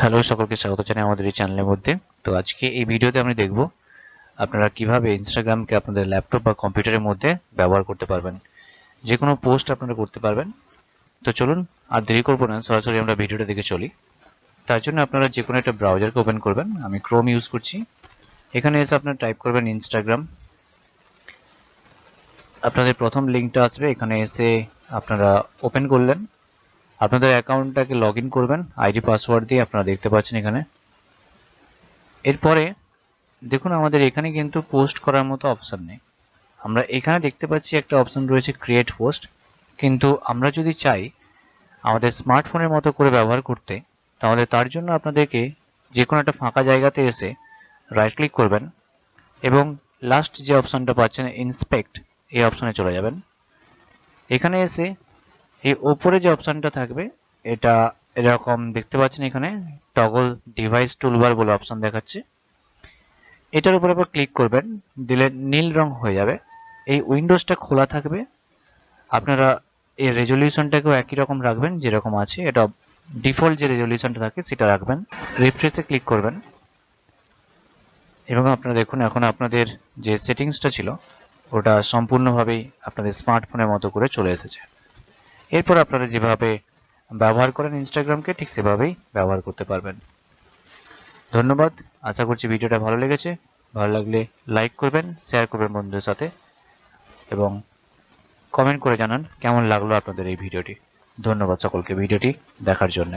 Hello, সকলকে স্বাগত জানাই আমাদের এই চ্যানেলের মধ্যে। তো আজকে এই ভিডিওতে আমরা দেখব আপনারা কিভাবে ইনস্টাগ্রামকে আপনাদের ল্যাপটপ বা কম্পিউটারের মধ্যে ব্যবহার করতে পারবেন। যে কোনো পোস্ট আপনারা করতে পারবেন। তো চলুন আর দেরি করব না, সরাসরি আমরা ভিডিওটা দেখে চলি। তার জন্য আপনারা যে কোনো একটা ব্রাউজারকে ওপেন করবেন। আমি ক্রোম ইউজ করছি। এখানে এসে আপনারা টাইপ করবেন ইনস্টাগ্রাম। আপনাদের প্রথম লিঙ্কটা আসবে, এখানে এসে আপনারা ওপেন করলেন। আপনাদের অ্যাকাউন্টটাকে লগ ইন করবেন আইডি পাসওয়ার্ড দিয়ে, আপনারা দেখতে পাচ্ছেন এখানে। এরপরে দেখুন আমাদের এখানে কিন্তু পোস্ট করার মতো অপশন নেই। আমরা এখানে দেখতে পাচ্ছি একটা অপশন রয়েছে ক্রিয়েট পোস্ট, কিন্তু আমরা যদি চাই আমাদের স্মার্টফোনের মতো করে ব্যবহার করতে, তাহলে তার জন্য আপনাদেরকে যে কোনো একটা ফাঁকা জায়গাতে এসে রাইট ক্লিক করবেন এবং লাস্ট যে অপশনটা পাচ্ছেন ইন্সপেক্ট, এই অপশনে চলে যাবেন। এখানে এসে এই ওপরে যে অপশনটা থাকবে এটা এরকম দেখতে পাচ্ছেন, এখানে টগল ডিভাইস টুলবার বলে অপশন দেখাচ্ছে। এটার উপর আবার ক্লিক করবেন, দিলে নীল রং হয়ে যাবে। এই উইন্ডোজটা খোলা থাকবে। আপনারা এই রেজলিউশনটাকেও একই রকম রাখবেন যেরকম আছে, এটা ডিফল্ট যে রেজলিউশনটা থাকে সেটা রাখবেন। রিফ্রেশে ক্লিক করবেন এবং আপনারা দেখুন এখন আপনাদের যে সেটিংসটা ছিল ওটা সম্পূর্ণভাবেই আপনাদের স্মার্টফোনের মতো করে চলে এসেছে। এরপর আপনারা যেভাবে ব্যবহার করেন ইনস্টাগ্রামকে ঠিক সেভাবেই ব্যবহার করতে পারবেন। ধন্যবাদ। আশা করছি ভিডিওটা ভালো লেগেছে। ভালো লাগলে লাইক করবেন, শেয়ার করবেন বন্ধুদের সাথে এবং কমেন্ট করে জানান কেমন লাগলো আপনাদের এই ভিডিওটি। ধন্যবাদ সকলকে ভিডিওটি দেখার জন্য।